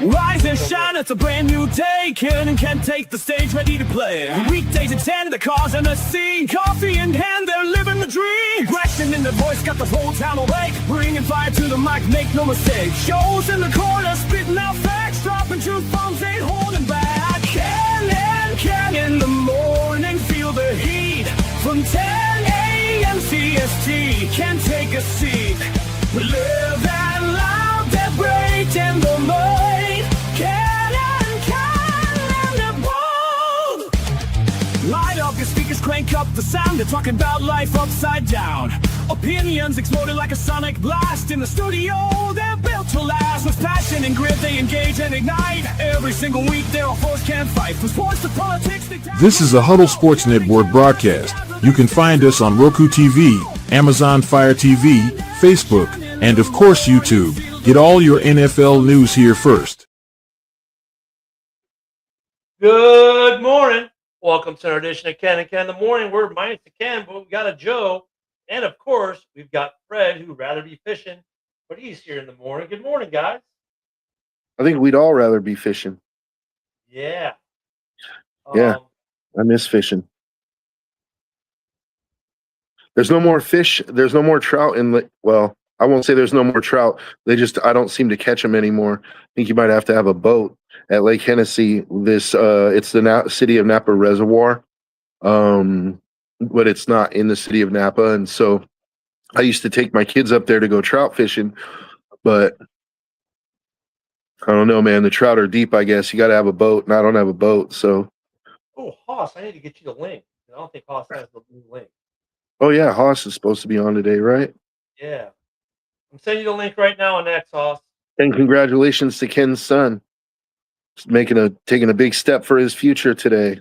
Rise and shine, it's a brand new day. Can take the stage, ready to play. Weekdays at 10, the cars on the scene. Coffee in hand, they're living the dream. Question in the voice, got the whole town awake. Bringing fire to the mic, make no mistake. Shows in the corner, spitting out facts. Dropping truth bombs, ain't holding back. Can in the morning, feel the heat. From 10 a.m. CST, can take a seat. We live that loud, that break in the mud. Light up your speakers, crank up the sound. They're talking about life upside down. Opinions exploded like a sonic blast. In the studio, they're built to last. With passion and grit, they engage and ignite. Every single week, their foes can't fight. From sports to politics, This is a Huddle Sports Network broadcast. You can find us on Roku TV, Amazon Fire TV, Facebook, and of course YouTube. Get all your NFL news here first. Good morning. Welcome to our edition of Ken and Ken in the Morning. We're minus the Ken, but we've got a Joe. And of course, we've got Fred, who'd rather be fishing, but he's here in the morning. Good morning, guys. I think we'd all rather be fishing. Yeah. Yeah. I miss fishing. There's no more fish. There's no more trout in the, well, I won't say there's no more trout. I don't seem to catch them anymore. I think you might have to have a boat at Lake Hennessy. It's the city of Napa Reservoir, but it's not in the city of Napa. And so I used to take my kids up there to go trout fishing, but I don't know, man. The trout are deep, I guess. You got to have a boat, and I don't have a boat, so. Oh, Haas, I need to get you the link. I don't think Haas has the new link. Oh, yeah, Haas is supposed to be on today, right? Yeah. I'm sending you the link right now on X, Haas. And congratulations to Ken's son. Taking a big step for his future today.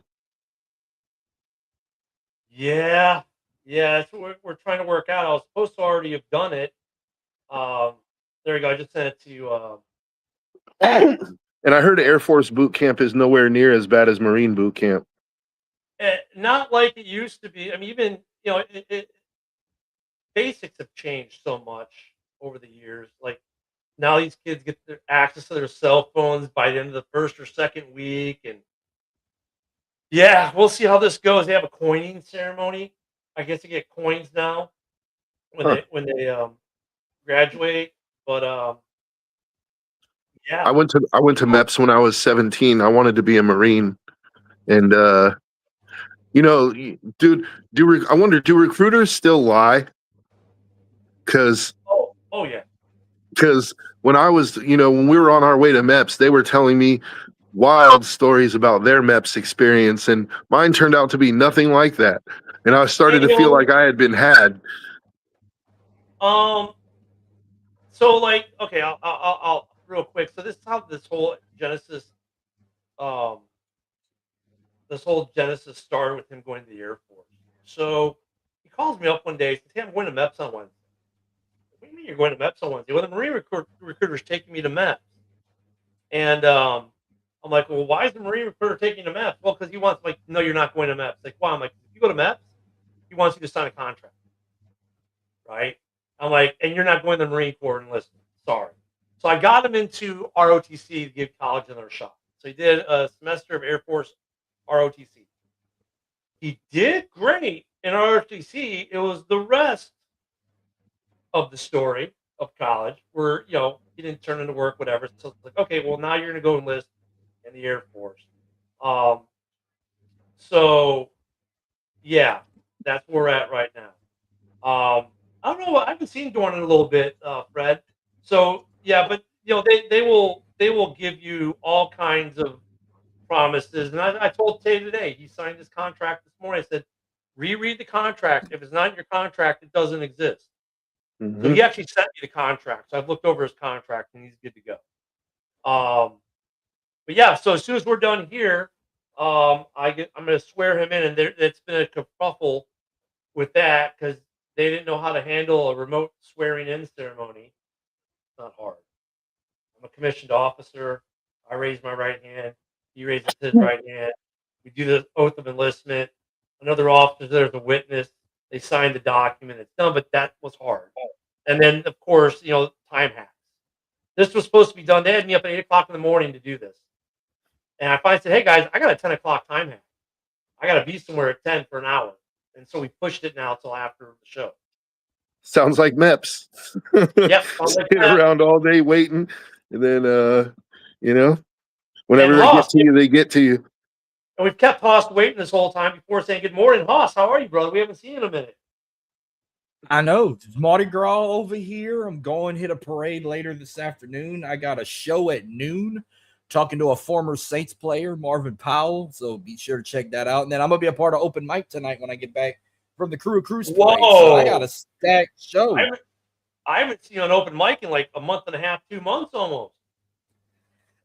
Yeah, that's what we're trying to work out. I was supposed to already have done it. There you go. I just sent it to you. And I heard Air Force boot camp is nowhere near as bad as Marine boot camp. Not like it used to be. I mean, even basics have changed so much over the years. Like now, these kids get their access to their cell phones by the end of the first or second week, and yeah, we'll see how this goes. They have a coining ceremony. I guess you get coins now when they graduate. But yeah, I went to MEPS when I was 17. I wanted to be a Marine, and dude, I wonder, do recruiters still lie? Because yeah. Because when I was, when we were on our way to MEPS, they were telling me wild stories about their MEPS experience, and mine turned out to be nothing like that. And I started to feel like I had been had. So like, okay, I'll real quick. So this is how this whole Genesis started with him going to the Air Force. So he calls me up one day and says, "Hey, I'm going to MEPS on Wednesday." What do you mean you're going to MEPS on Wednesday? Well, the Marine recruiter's taking me to MEPS. And I'm like, well, why is the Marine recruiter taking you to MEPS? Well, because he wants, like, no, you're not going to MEPS. Like, why? I'm like, if you go to MEPS, he wants you to sign a contract. Right? I'm like, and you're not going to the Marine Corps enlistment. Sorry. So I got him into ROTC to give college another shot. So he did a semester of Air Force ROTC. He did great in ROTC. It was the rest of the story of college where, he didn't turn into work, whatever. So it's like, okay, well, now you're going to go enlist in the Air Force. So, yeah, that's where we're at right now. I don't know. I haven't seen Dorn in a little bit, Fred. So, yeah, but, they will give you all kinds of promises. And I told Tay today, he signed his contract this morning. I said, reread the contract. If it's not in your contract, it doesn't exist. Mm-hmm. So he actually sent me the contract. So I've looked over his contract and he's good to go. But yeah, so as soon as we're done here, I'm going to swear him in, and it's been a kerfuffle with that because they didn't know how to handle a remote swearing in ceremony. It's not hard. I'm a commissioned officer. I raise my right hand. He raises his right hand. We do the oath of enlistment. Another officer, there's a witness. They signed the document. It's done, but that was hard. And then, of course, time hacks. This was supposed to be done. They had me up at 8 o'clock in the morning to do this. And I finally said, hey, guys, I got a 10 o'clock time hack. I got to be somewhere at 10 for an hour. And so we pushed it now till after the show. Sounds like MEPS. Yep. Sit around all day waiting, and then whenever And they Hoss, get to you, they get to you. And we've kept Hoss waiting this whole time before saying good morning. Hoss, how are you, brother? We haven't seen you in a minute. I know. It's Mardi Gras over here. I'm going to hit a parade later this afternoon. I got a show at noon talking to a former Saints player, Marvin Powell. So be sure to check that out. And then I'm going to be a part of open mic tonight when I get back from the Crew Cruise parade. So I got a stacked show. I haven't seen you on open mic in like a month and a half, 2 months almost.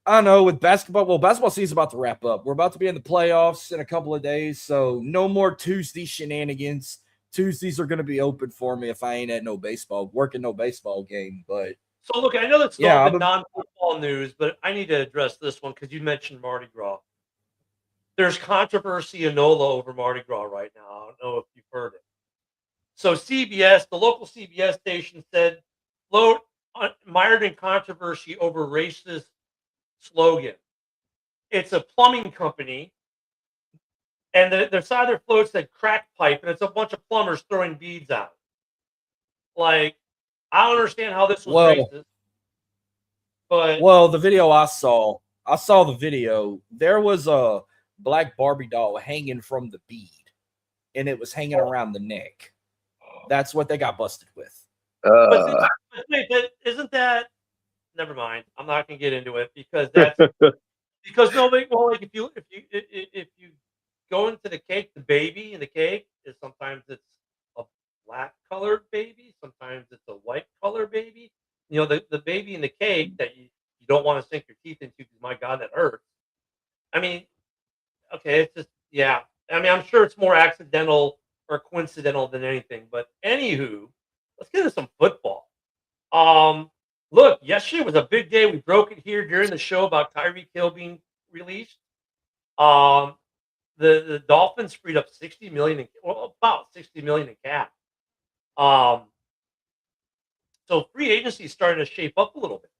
I know with basketball. Well, basketball season's about to wrap up. We're about to be in the playoffs in a couple of days. So no more Tuesday shenanigans. Tuesdays are going to be open for me if I ain't at working no baseball game. But so look, I know that's not the non-football news, but I need to address this one because you mentioned Mardi Gras. There's controversy in NOLA over Mardi Gras right now. I don't know if you've heard it. So CBS, the local CBS station said, mired in controversy over racist slogan. It's a plumbing company. And the side of their float said crack pipe, and it's a bunch of plumbers throwing beads out. Like, I don't understand how this was racist. But the video I saw the video. There was a black Barbie doll hanging from the bead, and it was hanging around the neck. That's what they got busted with. But isn't that? Never mind. I'm not going to get into it because that's because nobody. Well, like if you go into the cake, the baby in the cake is sometimes it's a black colored baby, sometimes it's a white colored baby. You know, the baby in the cake that you don't want to sink your teeth into because my God, that hurts. I mean, okay, it's just I mean, I'm sure it's more accidental or coincidental than anything. But anywho, let's get into some football. Look, yesterday was a big day. We broke it here during the show about Tyreek Hill being released. The Dolphins freed up about $60 million in cap. So free agency is starting to shape up a little bit.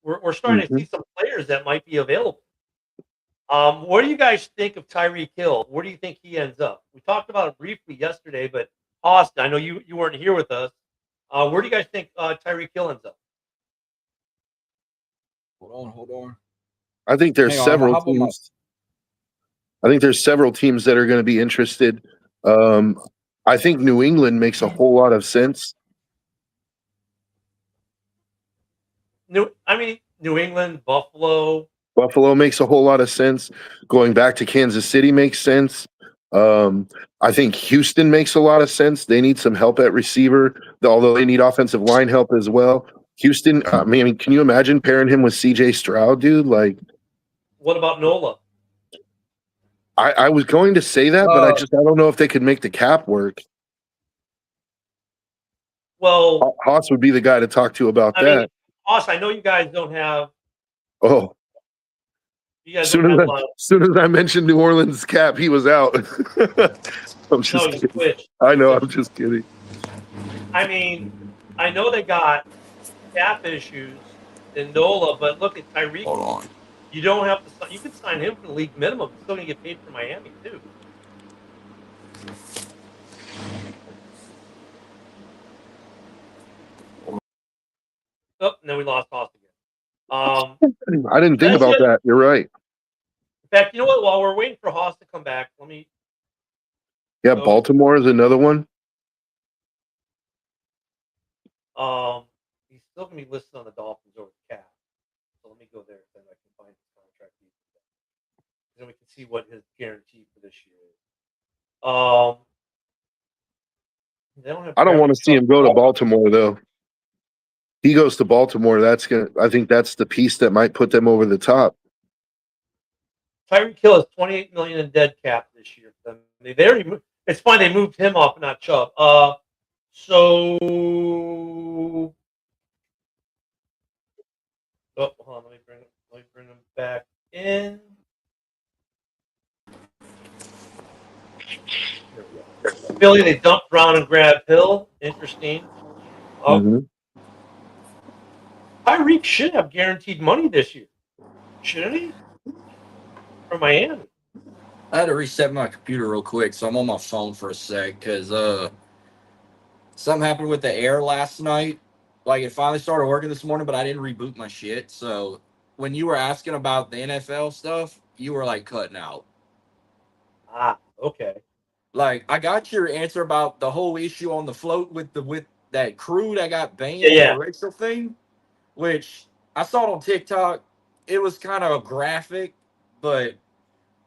We're starting to see some players that might be available. What do you guys think of Tyreek Hill? Where do you think he ends up? We talked about it briefly yesterday, but Austin, I know you weren't here with us. Where do you guys think Tyreek Hill ends up? Hold on. I think there's several teams. I think there's several teams that are going to be interested. I think New England makes a whole lot of sense. New England, Buffalo. Buffalo makes a whole lot of sense. Going back to Kansas City makes sense. I think Houston makes a lot of sense. They need some help at receiver, although they need offensive line help as well. Houston, I mean, can you imagine pairing him with CJ Stroud, dude? Like, what about NOLA? I was going to say that, but I don't know if they could make the cap work. Well, Haas would be the guy to talk to about that. Haas, I know you guys don't have. Oh. As soon as I mentioned New Orleans cap, he was out. I'm just kidding. I know, I'm just kidding. I mean, I know they got cap issues in NOLA, but look at Tyreek. Hold on. You don't have to. You can sign him for the league minimum. He's still going to get paid for Miami too. Oh, and then we lost Haas again. I didn't think about that. You're right. In fact, you know what? While we're waiting for Haas to come back, let me. Yeah, Baltimore is another one. He's still going to be listed on the Dolphins over the cap. So let me go there, then I can find his contract. Then we can see what his guarantee for this year is. I don't want to see him go to Baltimore though. He goes to Baltimore. I think that's the piece that might put them over the top. Tyreek Hill has $28 million in dead cap this year. It's fine. They moved him off, not Chubb. So. Oh, hold on. Let me bring him back in. Philly, they dumped Brown and grabbed Hill. Interesting. Tyreek should have guaranteed money this year, shouldn't he? For Miami. I had to reset my computer real quick, so I'm on my phone for a sec because something happened with the air last night. Like it finally started working this morning, but I didn't reboot my shit. So when you were asking about the NFL stuff, you were like cutting out. Ah, okay. Like I got your answer about the whole issue on the float with that crew that got banned Yeah, yeah. for the racial thing, which I saw it on TikTok. It was kind of graphic, but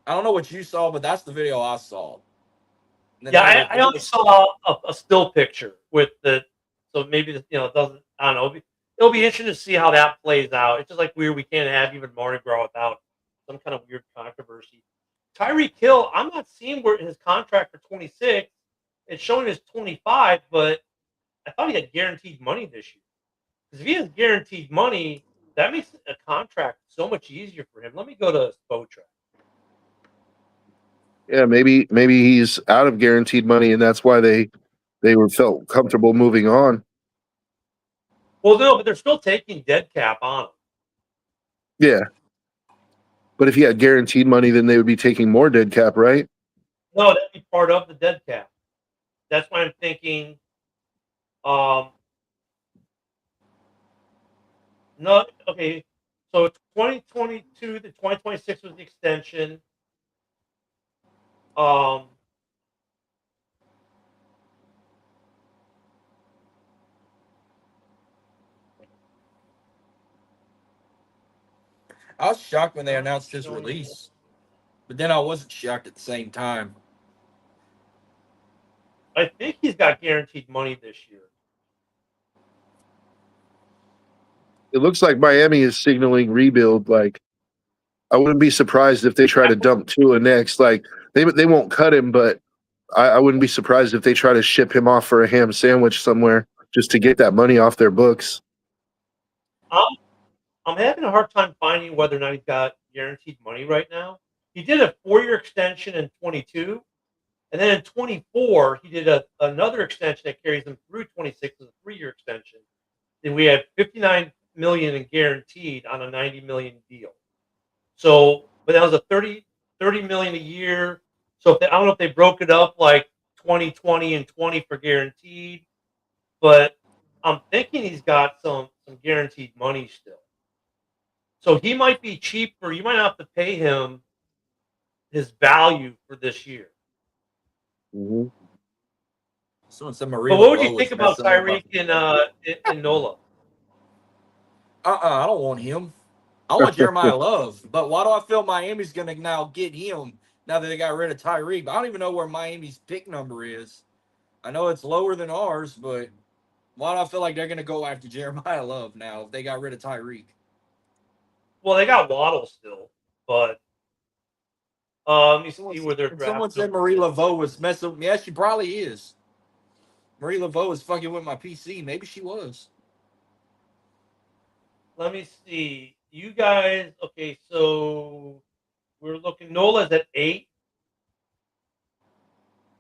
I don't know what you saw, but that's the video I saw. And then Yeah, I only saw a still picture with the, so maybe it doesn't. I don't know. It'll be interesting to see how that plays out. It's just like weird. We can't have even Mardi Gras without some kind of weird controversy. Tyreek Hill, I'm not seeing where his contract for 26. It's showing his 25, but I thought he had guaranteed money this year. Because if he has guaranteed money, that makes a contract so much easier for him. Let me go to Spotrac. Yeah, maybe he's out of guaranteed money, and that's why they felt comfortable moving on. Well, no, but they're still taking dead cap on him. Yeah, but if he had guaranteed money, then they would be taking more dead cap, right? No, that'd be part of the dead cap. That's why I'm thinking. No, okay. So 2022 to 2026 was the extension. I was shocked when they announced his release, but then I wasn't shocked at the same time. I think he's got guaranteed money this year. It looks like Miami is signaling rebuild. Like, I wouldn't be surprised if they try to dump Tua next. Like, they won't cut him, but I wouldn't be surprised if they try to ship him off for a ham sandwich somewhere just to get that money off their books. I'm having a hard time finding whether or not he's got guaranteed money right now. He did a 4-year extension in 22, and then in 24 he did another extension that carries him through 26 as a 3-year extension. Then we had $59 million in guaranteed on a $90 million deal. So, but that was a $30 million a year. So I don't know if they broke it up like 20, 20, and 20 for guaranteed, but I'm thinking he's got some guaranteed money still. So he might be cheaper. You might have to pay him his value for this year. Mm-hmm. Someone said Maria. But what would you think about Tyreek and Nola? I don't want him. I want Jeremiah Love. But why do I feel Miami's going to now get him now that they got rid of Tyreek? I don't even know where Miami's pick number is. I know it's lower than ours, but why do I feel like they're going to go after Jeremiah Love now if they got rid of Tyreek? Well, they got Waddle still, but let me see where they're drafting. Someone said Marie Laveau was messing with me. Yeah, she probably is. Marie Laveau was fucking with my PC. Maybe she was. Let me see. You guys, okay, so we're looking. Nola's at 8,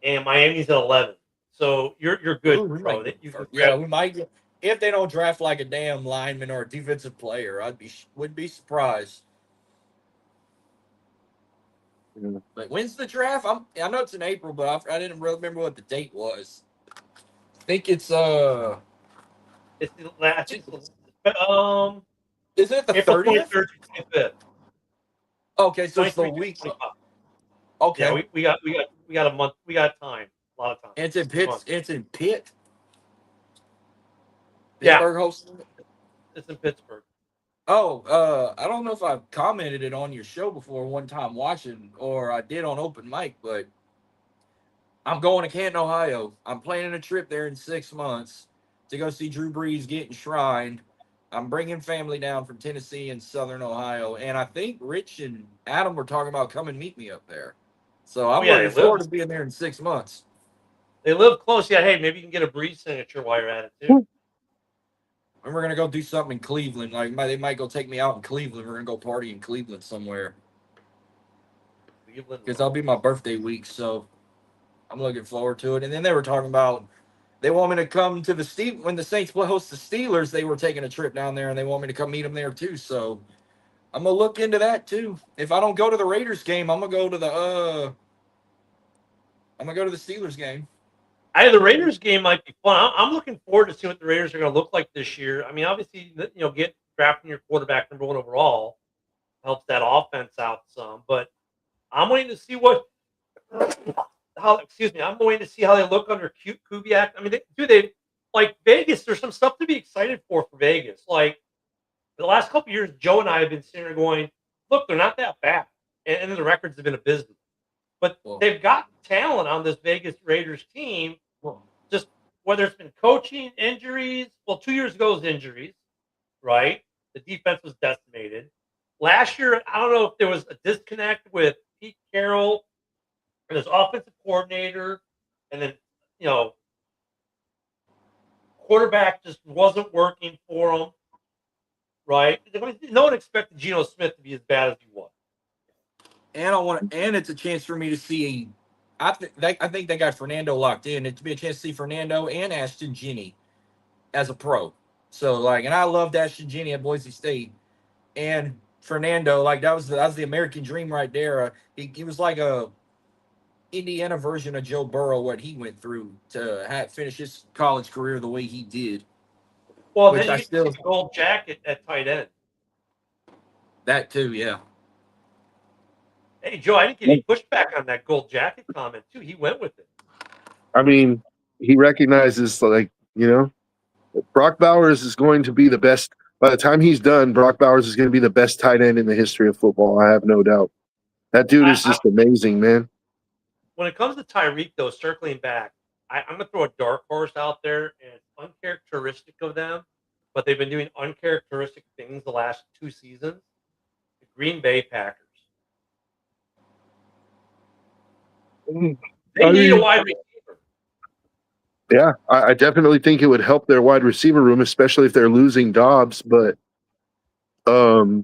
and Miami's at 11. So you're good, bro. We might get, if they don't draft like a damn lineman or a defensive player, would be surprised. Yeah. But when's the draft? I know it's in April, but I didn't really remember what the date was. I think it's I think is it the April 30th? 23rd to 25th. Okay, so it's the week. Okay, yeah, we got a month. We got time. A lot of time. It's in Pitt. It's in Pitt. Yeah. Pittsburgh hosting it? It's in Pittsburgh. Oh, I don't know if I've commented it on your show before one time watching, or I did on open mic, but I'm going to Canton, Ohio. I'm planning a trip there in 6 months to go see Drew Brees get enshrined. I'm bringing family down from Tennessee and Southern Ohio, and I think Rich and Adam were talking about coming meet me up there. So I'm looking forward to being there in 6 months. They live close. Yeah, hey, maybe you can get a Brees signature while you're at it too. And we're gonna go do something in Cleveland. Like they might go take me out in Cleveland. We're gonna go party in Cleveland somewhere. Because that'll be my birthday week, so I'm looking forward to it. And then they were talking about They want me to come to the when the Saints host the Steelers. They were taking a trip down there, and they want me to come meet them there too. So I'm gonna look into that too. If I don't go to the Raiders game, I'm gonna go to the Steelers game. The Raiders game might be fun. I'm looking forward to seeing what the Raiders are going to look like this year. I mean, obviously, get drafting your quarterback number one overall helps that offense out some, but I'm waiting to see I'm waiting to see how they look under Kubiak. I mean, they like Vegas? There's some stuff to be excited for Vegas. Like the last couple of years, Joe and I have been sitting there going, "Look, they're not that bad," and the records have been abysmal. But they've got talent on this Vegas Raiders team. Just whether it's been coaching, injuries. Well, 2 years ago was injuries, right? The defense was decimated. Last year, I don't know if there was a disconnect with Pete Carroll and his offensive coordinator, and then quarterback just wasn't working for him, right? No one expected Geno Smith to be as bad as he was. And it's a chance for me to see. I think they got Fernando locked in. It'd be a chance to see Fernando and Ashton Jenney as a pro. So and I loved Ashton Jenney at Boise State, and Fernando, that was the American dream right there. He was like a Indiana version of Joe Burrow, what he went through to finish his college career the way he did. Well, then you get the gold jacket at tight end. That too, yeah. Hey, Joe, I didn't get any pushback on that gold jacket comment, too. He went with it. I mean, he recognizes, Brock Bowers is going to be the best. By the time he's done, Brock Bowers is going to be the best tight end in the history of football. I have no doubt. That dude is just amazing, man. When it comes to Tyreek, though, circling back, I'm going to throw a dark horse out there, and it's uncharacteristic of them, but they've been doing uncharacteristic things the last 2 seasons. The Green Bay Packers. They need a wide receiver. Yeah, I definitely think it would help their wide receiver room, especially if they're losing Dobbs. But I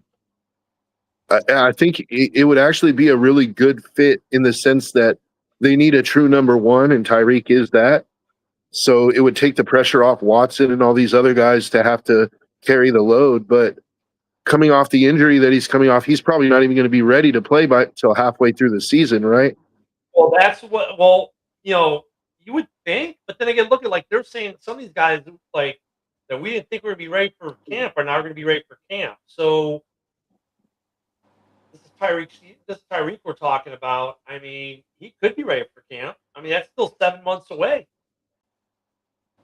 think it would actually be a really good fit in the sense that they need a true number one, and Tyreek is that. So it would take the pressure off Watson and all these other guys to have to carry the load. But coming off the injury that he's coming off, he's probably not even going to be ready to play till halfway through the season, right? Well, that's what. Well, you would think, but then again, look at they're saying some of these guys that we didn't think we would be ready for camp are now going to be ready for camp. So this is Tyreek we're talking about. I mean, he could be ready for camp. I mean, that's still 7 months away.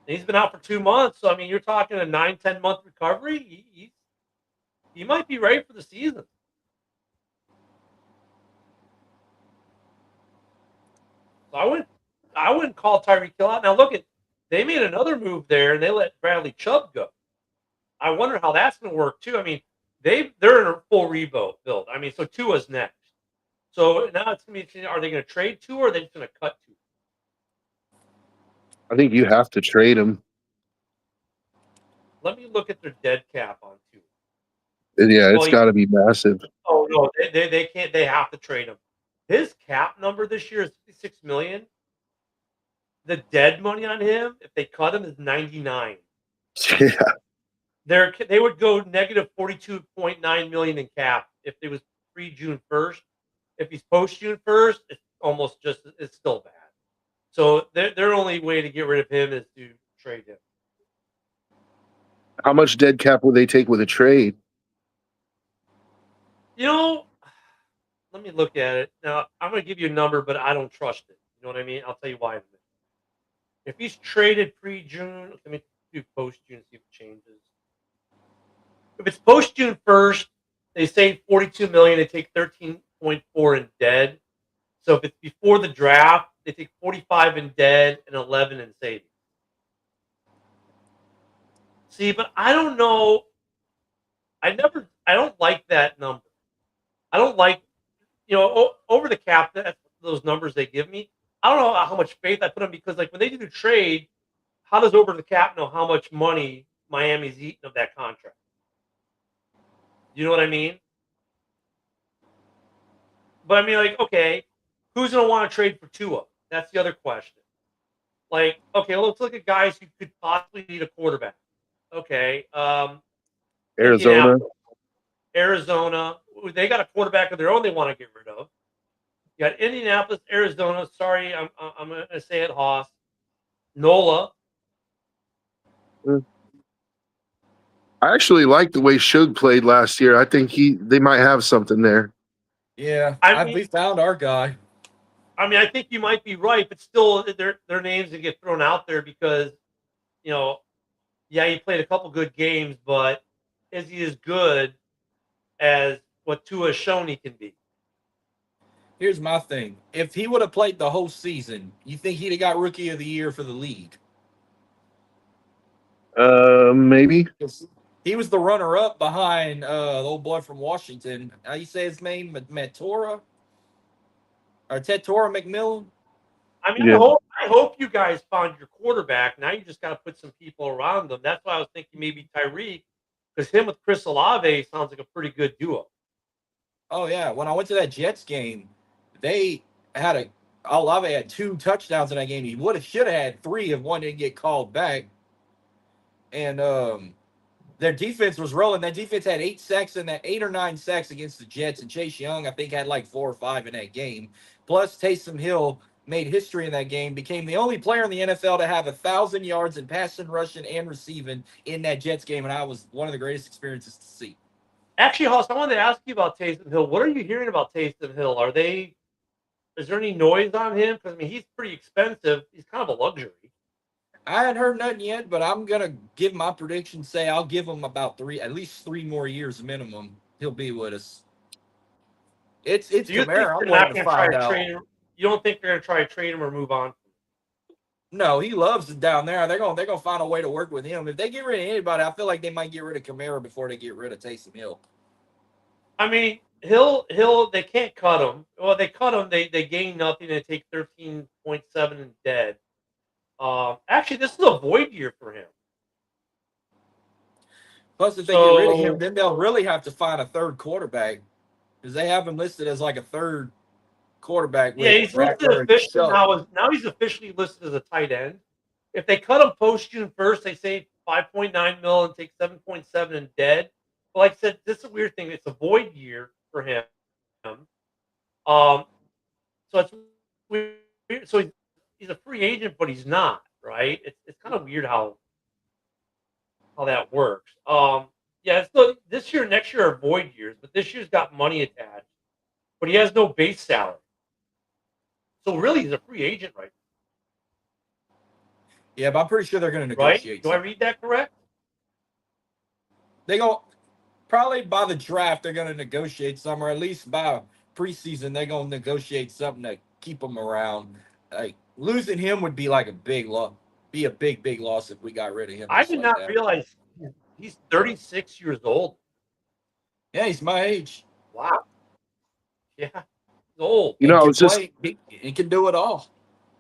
And he's been out for 2 months, so I mean, you're talking a 9-10 month recovery. He might be ready for the season. So I wouldn't call Tyreek Hill out. Now look they made another move there and they let Bradley Chubb go. I wonder how that's going to work too. I mean, they're in a full rebuild. I mean, so Tua's next. So now it's going to be: are they going to trade Tua or are they just going to cut Tua? I think you have to trade him. Let me look at their dead cap on Tua. Yeah, it's got to be massive. Oh no, they can't. They have to trade him. His cap number this year is $56 million. The dead money on him, if they cut him, is $99 million. Yeah. They would go negative $42.9 million in cap if it was pre-June 1st. If he's post-June 1st, it's still bad. So their only way to get rid of him is to trade him. How much dead cap would they take with a trade? Let me look at it. Now, I'm going to give you a number, but I don't trust it. You know what I mean? I'll tell you why in a minute. If he's traded pre-June, let me do post-June, see if it changes. If it's post-June 1st, they save $42 million. They take 13.4 in dead. So if it's before the draft, they take 45 in dead and 11 in savings. See, but I don't know. I don't like that number. I don't like, over the cap, that's those numbers they give me. I don't know how much faith I put in because, when they do the trade, how does over the cap know how much money Miami's eating of that contract? You know what I mean? But I mean, okay, who's going to want to trade for Tua? That's the other question. Like, okay, let's look at guys who could possibly need a quarterback. Okay, Arizona. Indianapolis, Arizona. They got a quarterback of their own they want to get rid of. You got Indianapolis, Arizona. Sorry, I'm going to say it, Haas. NOLA. I actually like the way Suge played last year. I think they might have something there. Yeah, I mean, we found our guy. I think you might be right, but still, their names that get thrown out there because, yeah, he played a couple good games, but is he as good as what Tua has shown he can be? Here's my thing. If he would have played the whole season, you think he'd have got Rookie of the Year for the league? Maybe. He was the runner-up behind the old boy from Washington. How you say his name? Matora? Or Tetora McMillan? I mean, Yeah. I hope you guys found your quarterback. Now you just got to put some people around them. That's why I was thinking maybe Tyreek, because him with Chris Olave sounds like a pretty good duo. Oh yeah, when I went to that Jets game, they had Olave had 2 touchdowns in that game. He should have had 3 if one didn't get called back. And their defense was rolling. That defense had 8 sacks in that 8 or 9 sacks against the Jets, and Chase Young I think had like 4 or 5 in that game. Plus Taysom Hill made history in that game, became the only player in the NFL to have 1,000 yards in passing, rushing, and receiving in that Jets game, and I was one of the greatest experiences to see. Actually, Hoss, I wanted to ask you about Taysom Hill. What are you hearing about Taysom Hill? Is there any noise on him? Because I mean, he's pretty expensive. He's kind of a luxury. I hadn't heard nothing yet, but I'm gonna give my prediction. Say I'll give him about at least 3 more years minimum. He'll be with us. It's Do you think Kamara. I'm they're not waiting to going to try find to out. trade him? You don't think they're going to try to trade him or move on? No, he loves it down there. They're gonna find a way to work with him. If they get rid of anybody, I feel like they might get rid of Kamara before they get rid of Taysom Hill. I mean, Hill, they can't cut him. Well, they cut him. They gain nothing. They take 13.7 and dead. Actually, this is a void year for him. Plus, if they get rid of him, then they'll really have to find a third quarterback because they have him listed as like a third quarterback. Yeah, he's listed officially now. He's officially listed as a tight end. If they cut him post June 1st, they say 5.9 mil and take 7.7 and dead. But like I said, this is a weird thing. It's a void year for him. So it's weird. So he's a free agent, but he's not, right? It's kind of weird how that works. Yeah, so this year, next year are void years, but this year's got money attached, but he has no base salary. So really, he's a free agent right now. Yeah, but I'm pretty sure they're going to negotiate. Right? Do I read that correct? They go probably by the draft. They're going to negotiate some, or at least by preseason, they're going to negotiate something to keep him around. Like losing him would be like a big loss. Be a big loss if we got rid of him. I did not realize he's 36 years old. Yeah, he's my age. Wow. Yeah, he's old. You know, I was just he can do it all.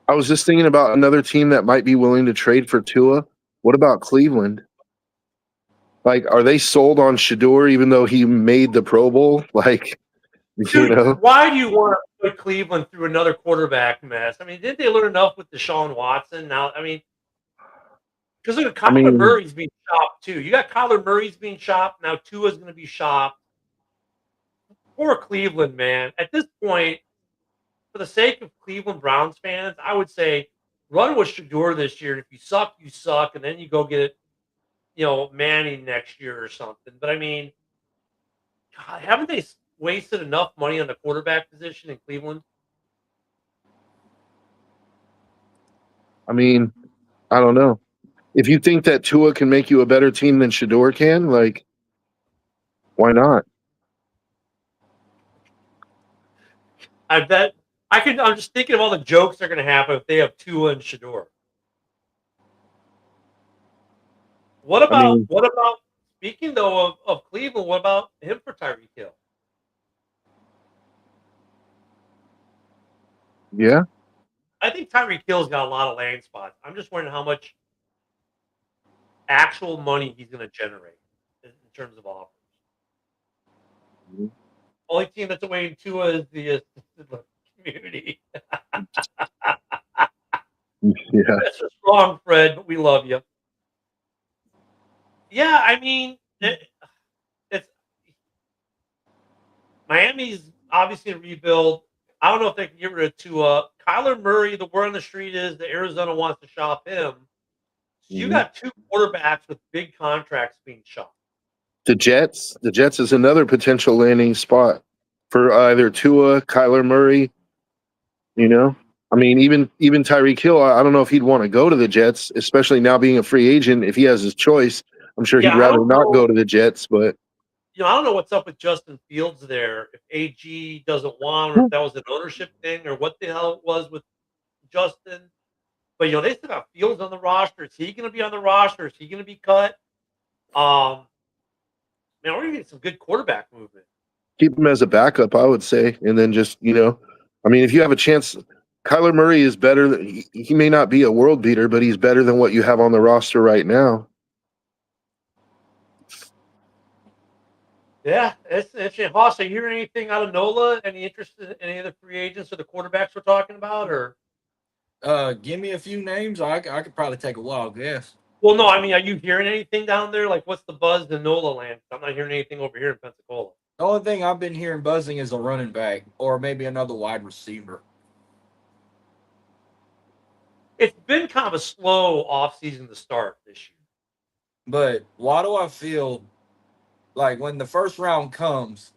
I was just thinking about another team that might be willing to trade for Tua. What about Cleveland? Like, are they sold on Shador even though he made the Pro Bowl? Like, Dude, why do you want to put Cleveland through another quarterback mess? I mean, didn't they learn enough with Deshaun Watson? Now, I mean, because look, Kyler Murray's being shopped too. You got Kyler Murray's being shopped. Now Tua's going to be shopped. Poor Cleveland, man. At this point, for the sake of Cleveland Browns fans, I would say run with Shador this year. If you suck, you suck, and then you go get, Manning next year or something. But I mean, God, haven't they wasted enough money on the quarterback position in Cleveland? I mean, I don't know. If you think that Tua can make you a better team than Shador can, like, why not? I bet I'm just thinking of all the jokes that are going to happen if they have Tua and Shador. What about speaking though of Cleveland? What about him for Tyreek Hill? Yeah, I think Tyreek Hill's got a lot of land spots. I'm just wondering how much actual money he's going to generate in terms of offers. Mm-hmm. Only team that's awaiting Tua is the community. Yeah. That's just wrong, Fred, but we love you. Yeah, I mean, it's Miami's obviously a rebuild. I don't know if they can get rid of Tua. Kyler Murray, the word on the street is that Arizona wants to shop him. So you Mhm. got two quarterbacks with big contracts being shopped. The Jets. The Jets is another potential landing spot for either Tua, Kyler Murray. You know, I mean, even Tyreek Hill. I don't know if he'd want to go to the Jets, especially now being a free agent. If he has his choice, I'm sure Yeah, he'd I rather don't not know. go to the Jets. But I don't know what's up with Justin Fields there. If AG doesn't want, or if that was an ownership thing, or what the hell it was with Justin. But they still got Fields on the roster. Is he going to be on the roster? Is he going to be cut? Man, we're going to get some good quarterback movement. keep him as a backup, I would say, and then just I mean, if you have a chance, Kyler Murray is better. He may not be a world beater, but he's better than what you have on the roster right now. Yeah, it's interesting. Hoss, are you hearing anything out of NOLA? Any interest in any of the free agents or the quarterbacks we're talking about? Or Give me a few names. I could probably take a wild guess. well, no, I mean, are you hearing anything down there? Like, what's the buzz in NOLA land? I'm not hearing anything over here in Pensacola. The only thing I've been hearing buzzing is a running back or maybe another wide receiver. It's been kind of a slow offseason to start this year. But why do I feel like when the first round comes,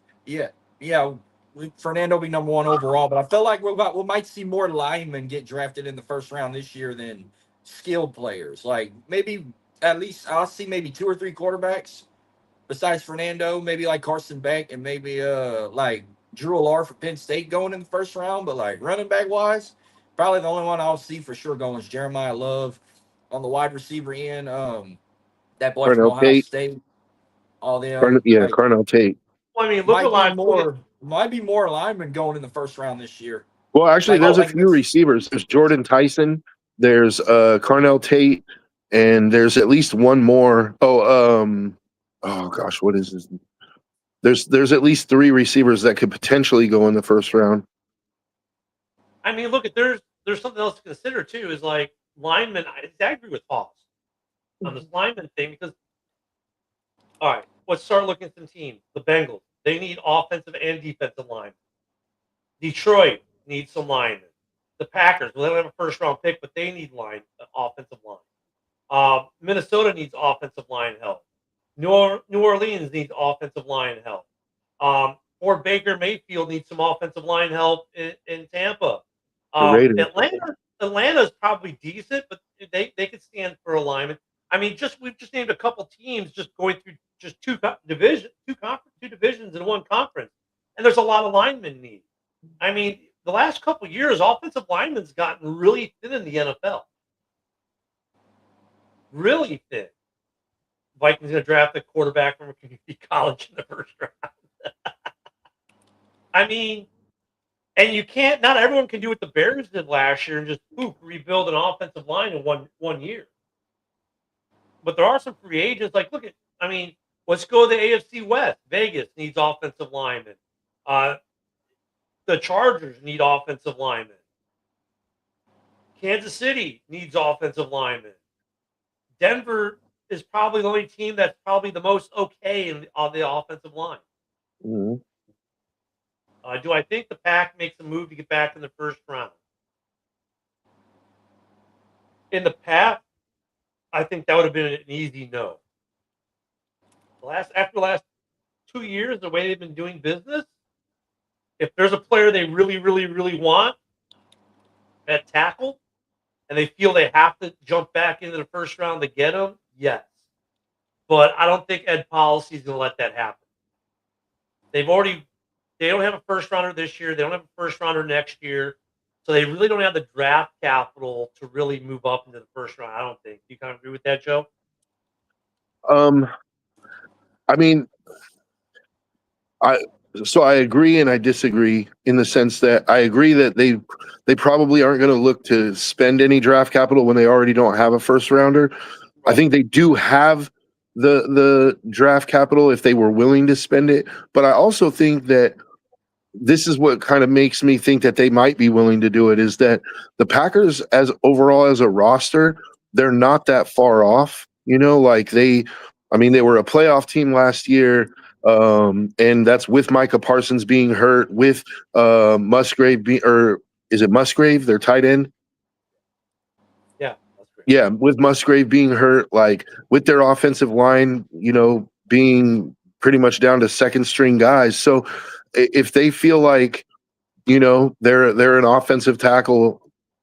Fernando be number one overall, but I feel like we might see more linemen get drafted in the first round this year than skilled players. Like maybe at least I'll see maybe 2 or 3 quarterbacks besides Fernando, maybe like Carson Beck and maybe like Drew Allar for Penn State going in the first round. But like running back wise, probably the only one I'll see for sure going is Jeremiah Love on the wide receiver end. That boy from Carnell Ohio Tate. State. All them like Carnell Tate. Well, I mean, look at might be more linemen going in the first round this year. Well, actually, Like, there's a few receivers. There's Jordan Tyson. There's Carnell Tate, and there's at least one more. Oh gosh, what is this? There's at least 3 receivers that could potentially go in the first round. I mean, look at there's something else to consider too. Is like linemen. I agree with Hoss on this lineman thing because. All right, let's start looking at some teams. The Bengals, they need offensive and defensive line. Detroit needs some linemen. The Packers, well, they don't have a first-round pick, but they need offensive line. Minnesota needs offensive line help. New Orleans needs offensive line help. Or Baker Mayfield needs some offensive line help in Tampa. Atlanta's probably decent, but they could stand for alignment. I mean, we've just named a couple teams just going through just two divisions in one conference, and there's a lot of linemen need. I mean, the last couple of years, offensive linemen's gotten really thin in the NFL. Really thin. Vikings going to draft a quarterback from a community college in the first round. I mean, and you can't. Not everyone can do what the Bears did last year and just rebuild an offensive line in one year. But there are some free agents. Like, let's go to the AFC West. Vegas needs offensive linemen. The Chargers need offensive linemen. Kansas City needs offensive linemen. Denver is probably the only team that's probably the most okay on the offensive line. Mm-hmm. Do I think the Pack makes a move to get back in the first round? In the past, I think that would have been an easy no. After the last 2 years, the way they've been doing business, if there's a player they really, really, really want at tackle, and they feel they have to jump back into the first round to get him, yes. But I don't think Ed Policy is going to let that happen. They don't have a first rounder this year. They don't have a first rounder next year. So they really don't have the draft capital to really move up into the first round, I don't think. Do you kind of agree with that, Joe? I mean, I agree and I disagree in the sense that I agree that they probably aren't going to look to spend any draft capital when they already don't have a first rounder. I think they do have the draft capital if they were willing to spend it, but I also think that this is what kind of makes me think that they might be willing to do it, is that the Packers as overall as a roster, they're not that far off. You know, like they were a playoff team last year. And that's with Micah Parsons being hurt, with Musgrave or is it Musgrave, their tight end? Yeah, that's great. Yeah, with Musgrave being hurt, like with their offensive line, you know, being pretty much down to second string guys. So if they feel like, you know, they're an offensive tackle,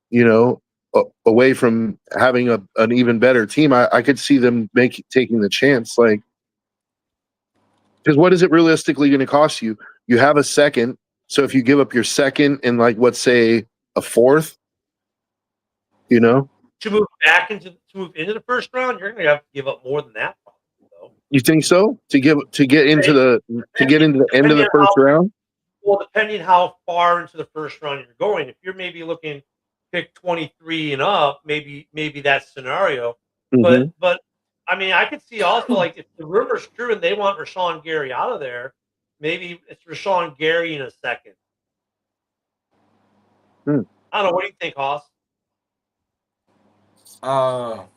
you know, away from having an even better team, I could see them taking the chance. Like, because what is it realistically going to cost you? You have a second, so if you give up your second and like let's say a fourth, you know, To move into the first round, you're going to have to give up more than that. Though. you think so? To get into the end of the first round? Well, depending how far into the first round you're going, if you're maybe looking pick 23 and up, maybe that scenario. Mhm. But I mean, I could see also like if the rumor's true and they want Rashawn Gary out of there, maybe it's Rashawn Gary in a second. Hmm. I don't know. What do you think, Hoss? I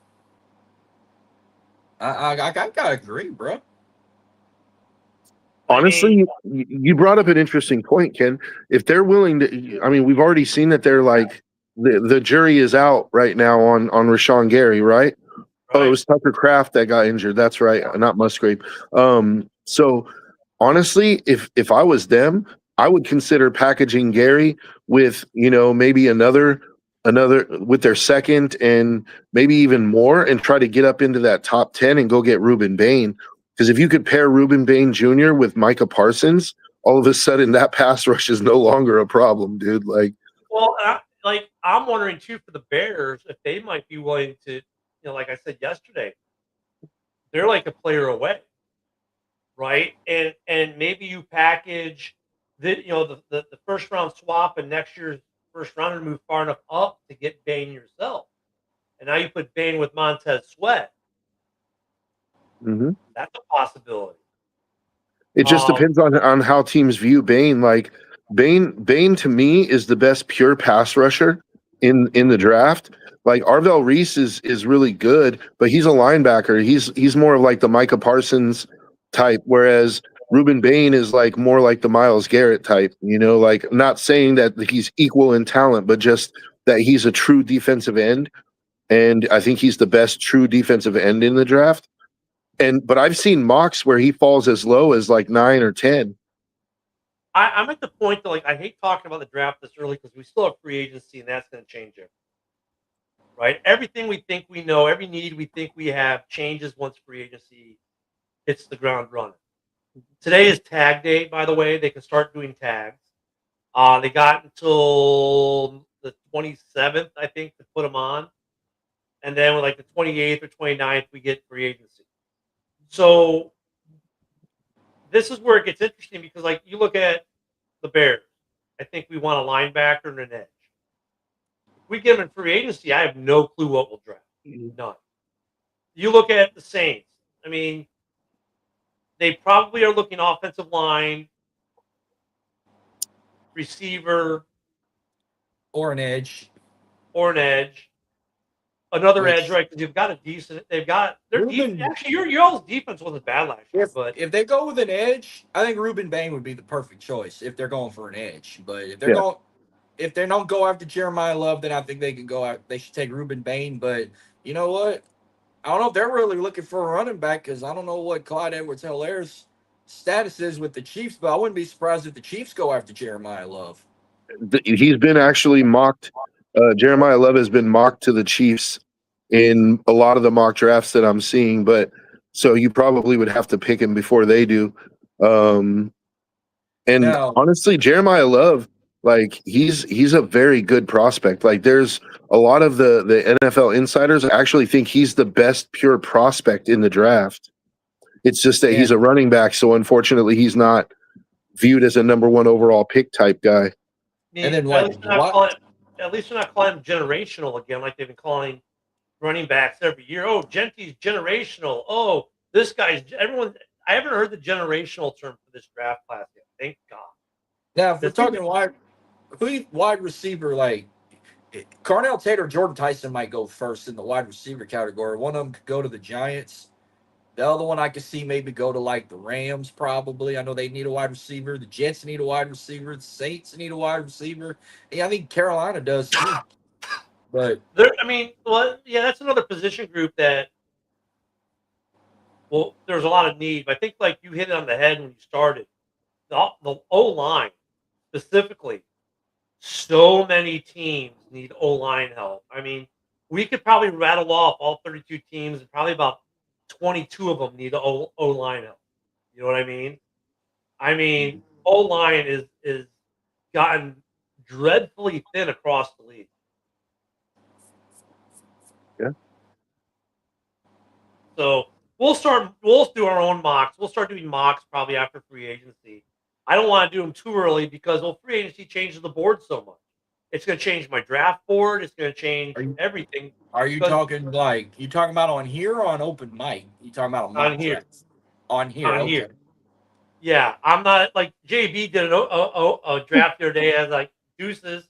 gotta agree, bro. Honestly, you brought up an interesting point, Ken. If they're willing to, I mean, we've already seen that they're like the jury is out right now on Rashawn Gary, right? Oh, it was Tucker Kraft that got injured. That's right, not Musgrave. So honestly, if I was them, I would consider packaging Gary with, you know, maybe another with their second and maybe even more, and try to get up into that top 10 and go get Reuben Bain. Because if you could pair Reuben Bain Jr. with Micah Parsons, all of a sudden that pass rush is no longer a problem, dude. Like, well, I'm wondering too for the Bears if they might be willing to, you know, like I said yesterday, they're like a player away, right? And maybe you package the, you know, the first round swap and next year's first rounder move far enough up to get Bain yourself, and now you put Bain with Montez Sweat. mm-hmm. That's a possibility. It just depends on how teams view Bain. Like Bain to me is the best pure pass rusher in the draft. Like Arvell Reese is really good, but he's a linebacker. He's more of like the Micah Parsons type, whereas Reuben Bain is like more like the Myles Garrett type. You know, like not saying that he's equal in talent, but just that he's a true defensive end. And I think he's the best true defensive end in the draft. But I've seen mocks where he falls as low as like 9 or 10. I'm at the point that like I hate talking about the draft this early because we still have free agency and that's going to change it. Right? Everything we think we know, every need we think we have changes once free agency hits the ground running. Today is tag day, by the way. They can start doing tags. They got until the 27th, I think, to put them on. And then with like the 28th or 29th, we get free agency. So this is where it gets interesting because, like, you look at the Bears. I think we want a linebacker and an edge. If we get them in free agency, I have no clue what we'll draft. None. You look at the Saints. I mean, they probably are looking offensive line, receiver, or an edge. Another edge, right? Because you've got a decent. They've got their defense. Actually, your all's defense wasn't bad last year. But if they go with an edge, I think Reuben Bain would be the perfect choice if they're going for an edge. But if they're going, if they don't go after Jeremiah Love, then I think they can go out. They should take Reuben Bain. But you know what? I don't know if they're really looking for a running back because I don't know what Clyde Edwards-Helaire's status is with the Chiefs. But I wouldn't be surprised if the Chiefs go after Jeremiah Love. He's been actually mocked. Jeremiah Love has been mocked to the Chiefs in a lot of the mock drafts that I'm seeing, but so you probably would have to pick him before they do. Honestly, Jeremiah Love, like he's a very good prospect. Like there's a lot of the NFL insiders actually think he's the best pure prospect in the draft. It's just that he's a running back, so unfortunately he's not viewed as a number one overall pick type guy. And then at least they're not calling him generational again, like they've been calling running backs every year. Oh, Genty's generational. Oh, this guy's everyone. I haven't heard the generational term for this draft class yet. Thank God. Now, if we're The thing- talking wide receiver, like Carnell Taylor, Jordan Tyson might go first in the wide receiver category. One of them could go to the Giants. The other one I could see maybe go to like the Rams, probably. I know they need a wide receiver. The Jets need a wide receiver. The Saints need a wide receiver. Yeah, I think Carolina does too. But I mean, well, yeah, that's another position group that, well, there's a lot of need. But I think like you hit it on the head when you started. The O line specifically, so many teams need O line help. I mean, we could probably rattle off all 32 teams, and probably about 22 of them need O line help. You know what I mean? I mean, O line is gotten dreadfully thin across the league. Yeah. So we'll do our own mocks. We'll start doing mocks probably after free agency. I don't want to do them too early because free agency changes the board so much. It's going to change my draft board. It's going to change everything. are you talking about on here or on open mic? You talking about On here. On here. On Okay. here. Yeah, I'm not like JB did a draft the other day as like deuces,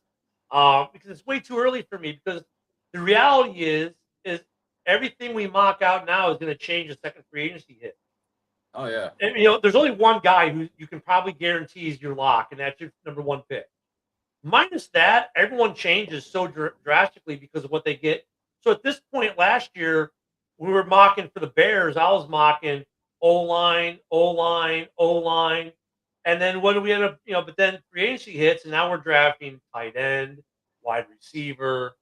because it's way too early for me. Because the reality is everything we mock out now is going to change the second free agency hit. Oh yeah. And, there's only one guy who you can probably guarantee is your lock, and that's your number one pick. Minus that, everyone changes so drastically because of what they get. So at this point last year, we were mocking for the Bears. I was mocking O-line, O-line, O-line. And then what do we end up, but then free agency hits, and now we're drafting tight end, wide receiver,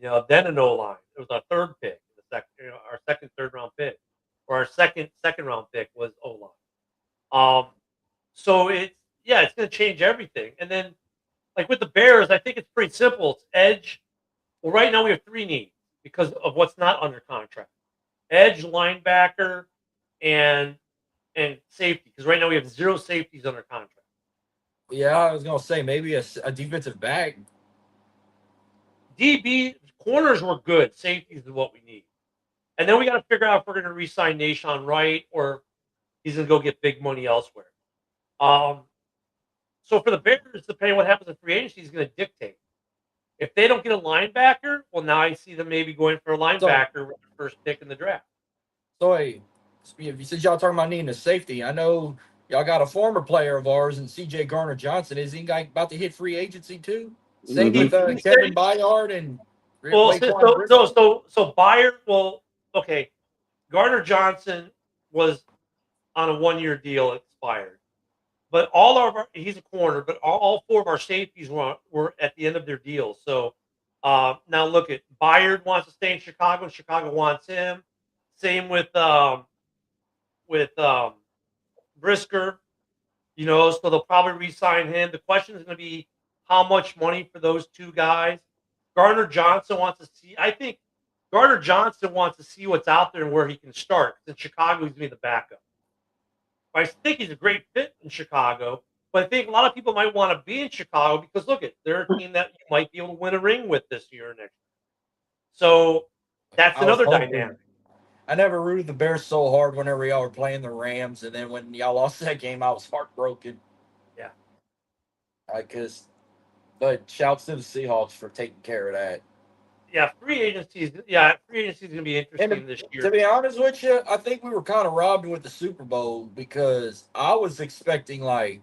then an O-line. It was our third pick, our second, third round pick. Or our second round pick was O-line. So it's going to change everything. And then, like with the Bears, I think it's pretty simple. It's edge. Well, right now we have three needs because of what's not under contract: edge, linebacker, and safety. Because right now we have 0 safeties under contract. Yeah, I was gonna say maybe a defensive back. DB corners were good. Safeties is what we need. And then we got to figure out if we're going to re-sign Nahshon Wright or he's going to go get big money elsewhere. So for the Bears, depending on what happens in free agency, he's going to dictate. If they don't get a linebacker, well, now I see them maybe going for a linebacker with the first pick in the draft. So, hey, since y'all talking about needing a safety, I know y'all got a former player of ours in C.J. Garner-Johnson. Is he about to hit free agency too? Same with Kevin Byard and so Byard. Well, okay, Garner-Johnson was on a 1-year deal, expired. But he's a corner, but all 4 of our safeties were at the end of their deal. So now look at Byard wants to stay in Chicago, and Chicago wants him. Same with Brisker, so they'll probably re-sign him. The question is going to be how much money for those 2 guys. Garner-Johnson wants to see. I think Garner-Johnson wants to see what's out there and where he can start. In Chicago, he's going to be the backup. I think he's a great fit in Chicago, but I think a lot of people might want to be in Chicago because, look, they're a team that you might be able to win a ring with this year or next year. So that's another dynamic. I never rooted the Bears so hard whenever y'all were playing the Rams, and then when y'all lost that game, I was heartbroken. Yeah. But shouts to the Seahawks for taking care of that. Yeah, free agency is going to be interesting this year. To be honest with you, I think we were kind of robbed with the Super Bowl because I was expecting like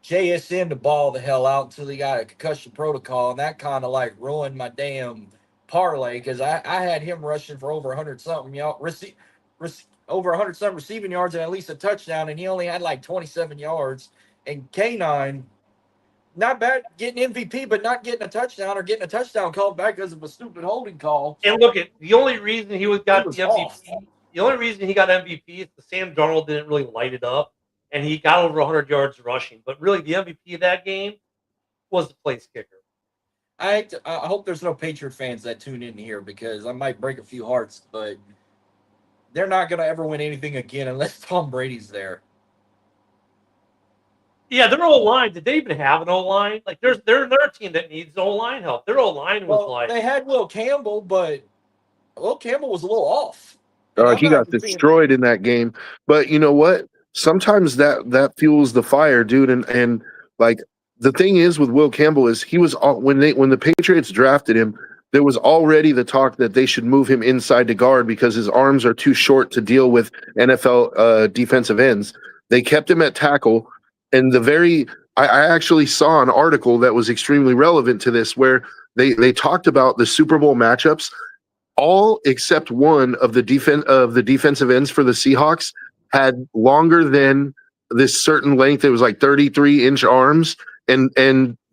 JSN to ball the hell out until he got a concussion protocol, and that kind of like ruined my damn parlay because I had him rushing for over 100-something over 100-something receiving yards and at least a touchdown, and he only had like 27 yards. And K9, not bad getting MVP, but not getting a touchdown or getting a touchdown called back because of a stupid holding call. And look, the only reason he got the MVP, the only reason he got MVP is the Sam Darnold didn't really light it up, and he got over 100 yards rushing. But really, the MVP of that game was the place kicker. I hope there's no Patriot fans that tune in here because I might break a few hearts, but they're not going to ever win anything again unless Tom Brady's there. Yeah, their O-line. Did they even have an O-line? Like, they're another team that needs O-line help. Their O-line was they had Will Campbell, but Will Campbell was a little off. He got destroyed in that game. But you know what? Sometimes that fuels the fire, dude. And Like the thing is with Will Campbell is he was when the Patriots drafted him, there was already the talk that they should move him inside to guard because his arms are too short to deal with NFL defensive ends. They kept him at tackle, and I actually saw an article that was extremely relevant to this where they talked about the Super Bowl matchups. All except one of the defensive ends for the Seahawks had longer than this certain length. It was like 33-inch arms, and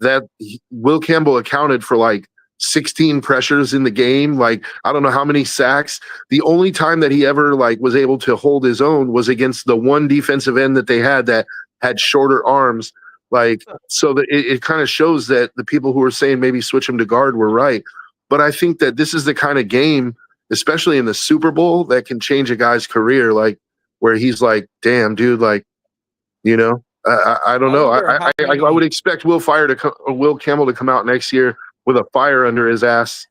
that Will Campbell accounted for like 16 pressures in the game. Like I don't know how many sacks. The only time that he ever like was able to hold his own was against the one defensive end that they had that had shorter arms. Like so that it kind of shows that the people who were saying maybe switch him to guard were right. But I think that this is the kind of game, especially in the Super Bowl, that can change a guy's career. Like where he's like, "Damn, dude!" Like, you know, I don't know. I would expect Will Campbell to come out next year with a fire under his ass.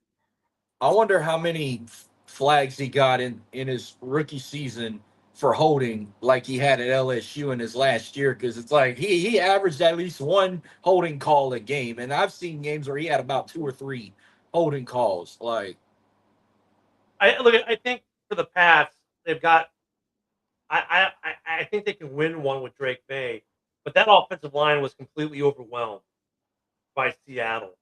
I wonder how many flags he got in his rookie season for holding, like he had at LSU in his last year, because it's like he averaged at least one holding call a game, and I've seen games where he had about 2 or 3 holding calls. Like, I think for the Pats, they've got. I think they can win one with Drake May, but that offensive line was completely overwhelmed by Seattle.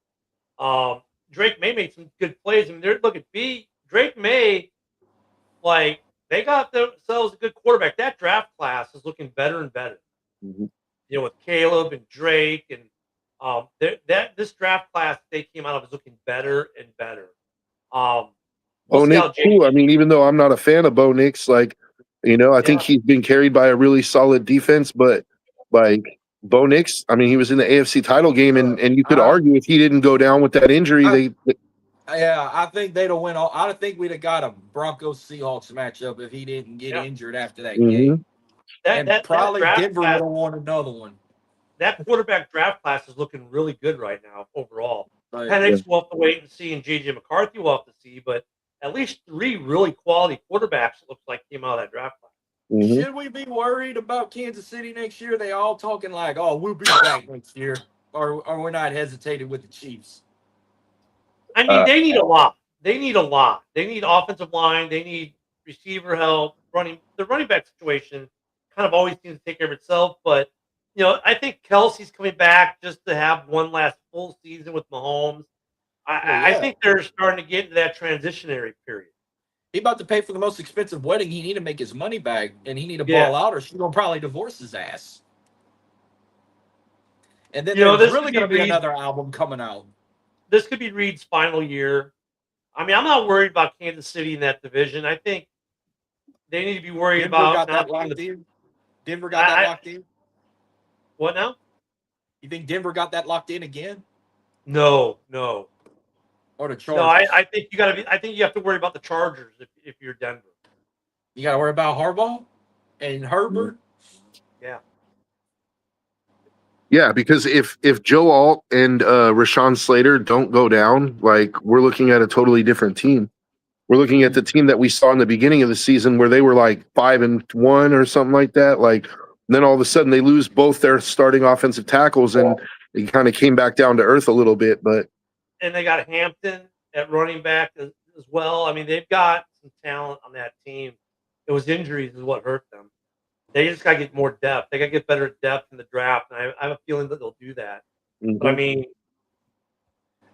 Drake May made some good plays. I mean, look at Drake May, like they got themselves a good quarterback. That draft class is looking better and better. Mm-hmm. You know, with Caleb and Drake and this draft class they came out of is looking better and better. Bo Nix too. I mean, even though I'm not a fan of Bo Nix, like, you know, I think he's been carried by a really solid defense, but like Bo Nix, I mean, he was in the AFC title game, and you could argue if he didn't go down with that injury, I think they'd have went. I think we'd have got a Broncos Seahawks matchup if he didn't get injured after that game. Probably Denver would have won another one. That quarterback draft class is looking really good right now overall. Penix will have to wait and see, and JJ McCarthy will have to see, but at least 3 really quality quarterbacks it looks like came out of that draft class. Mm-hmm. Should we be worried about Kansas City next year? They all talking like, "Oh, we'll be back next year," or we're not hesitating with the Chiefs. I mean, they need a lot. They need a lot. They need offensive line. They need receiver help. The running back situation kind of always seems to take care of itself. But you know, I think Kelsey's coming back just to have one last full season with Mahomes. I think they're starting to get into that transitionary period. He about to pay for the most expensive wedding. He need to make his money back, and he need to ball out, or she's gonna probably divorce his ass. And then there's really gonna be another album coming out. This could be Reed's final year. I mean, I'm not worried about Kansas City in that division. I think they need to be worried about Denver got that locked in. What now? You think Denver got that locked in again? No. Or the Chargers? No, I think you got to be. I think you have to worry about the Chargers if you're Denver. You got to worry about Harbaugh and Herbert. Yeah. Yeah, because if Joe Alt and Rashawn Slater don't go down, like we're looking at a totally different team. We're looking at the team that we saw in the beginning of the season where they were like 5-1 or something like that. Like then all of a sudden they lose both their starting offensive tackles and it kind of came back down to earth a little bit. And they got Hampton at running back as well. I mean, they've got some talent on that team. It was injuries is what hurt them. They just got to get more depth. They got to get better depth in the draft, and I have a feeling that they'll do that. Mm-hmm. But I mean,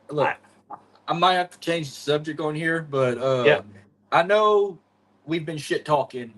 look, I might have to change the subject on here, but I know we've been shit talking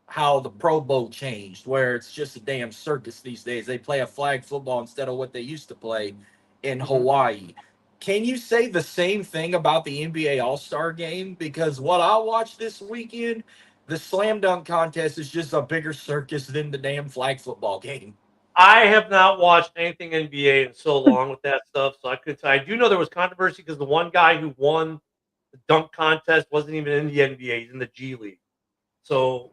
how the Pro Bowl changed, where it's just a damn circus these days. They play a flag football instead of what they used to play in Hawaii. Can you say the same thing about the NBA All-Star game? Because what I watched this weekend, the slam dunk contest is just a bigger circus than the damn flag football game. I have not watched anything NBA in so long with that stuff, so I couldn't tell. I do know there was controversy because the one guy who won the dunk contest wasn't even in the NBA; he's in the G League. So,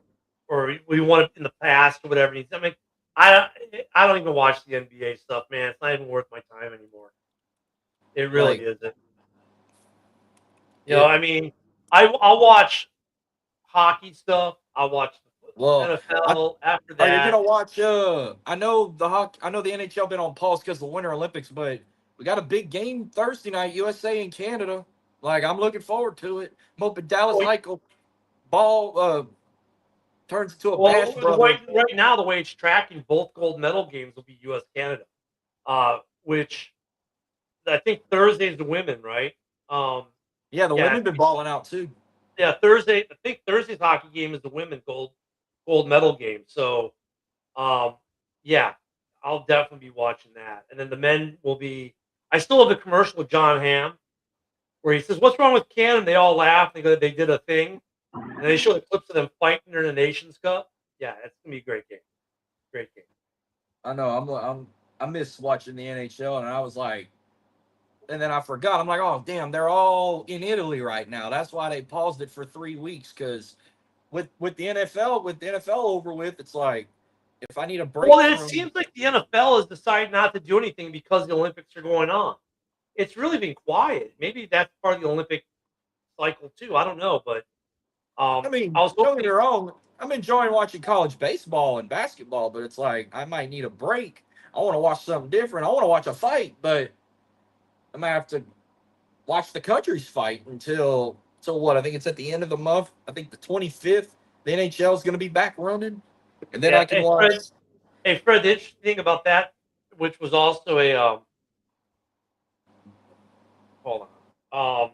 or we won it in the past or whatever. I mean, I don't even watch the NBA stuff, man. It's not even worth my time anymore. It really isn't. You know, I mean, I'll watch hockey stuff. I'll watch Well, NFL after are you that. gonna watch? I know the NHL been on pause because of the Winter Olympics, but we got a big game Thursday night, USA and Canada. Like I'm looking forward to it. I'm hoping Dallas Well, Eichel ball turns into a bash Well, brother. right now, the way it's tracking, both gold medal games will be U.S. Canada, which I think Thursday is the women, right? Yeah, the yeah, women been balling out too. yeah. Thursday, I think Thursday's hockey game is the women gold medal game. So, yeah, I'll definitely be watching that. And then the men will be. I still have the commercial with John Hamm where he says, "What's wrong with Canada?" And they all laugh. They go, "They did a thing." And they show the clips of them fighting during the Nations Cup. Yeah, it's gonna be a great game. Great game. I know. I miss watching the NHL, and I was like, and then I forgot. I'm like, oh damn, they're all in Italy right now. That's why they paused it for 3 weeks. Because with the NFL over with, it's like if I need a break Well, it from seems like the NFL has decided not to do anything because the Olympics are going on. It's really been quiet. Maybe that's part of the Olympic cycle too. I don't know, but I mean, I was don't get hoping. me wrong. I'm enjoying watching college baseball and basketball, but it's like I might need a break. I want to watch something different. I want to watch a fight, but I'm gonna have to watch the country's fight until what? I think it's at the end of the month. I think the 25th. The NHL is gonna be back running, and then Yeah, I can watch. Fred, the interesting thing about that, which was also a hold on,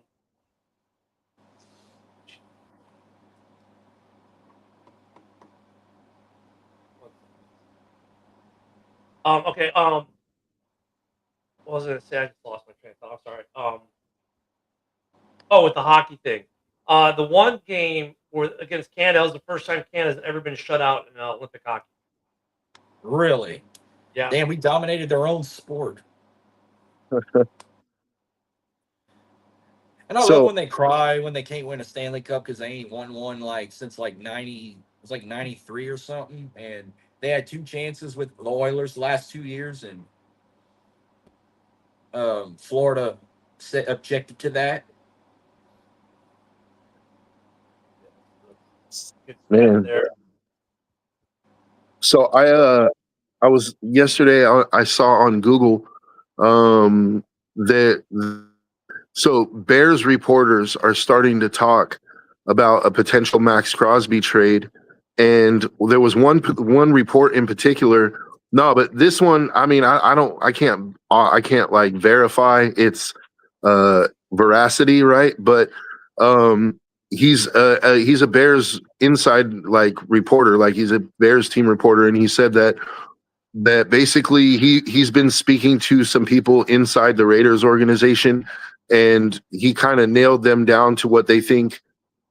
okay, what was I gonna say? I just lost my train of thought. I'm sorry. Oh, with the hockey thing. The one game where against Canada was the first time Canada's ever been shut out in Olympic hockey. Really? Yeah. Damn, we dominated their own sport. And I love So when they cry when they can't win a Stanley Cup because they ain't won one like since like 90. It was like 93 or something, and they had two chances with the Oilers the last 2 years, and Florida objected to that. Good stats man, there. so I was yesterday. I saw on Google that so Bears reporters are starting to talk about a potential Max Crosby trade, and there was one report in particular. No, but this one, I mean, I can't like verify its veracity, right? But he's a Bears inside like reporter, like he's a Bears team reporter, and he said that basically he's been speaking to some people inside the Raiders organization, and he kind of nailed them down to what they think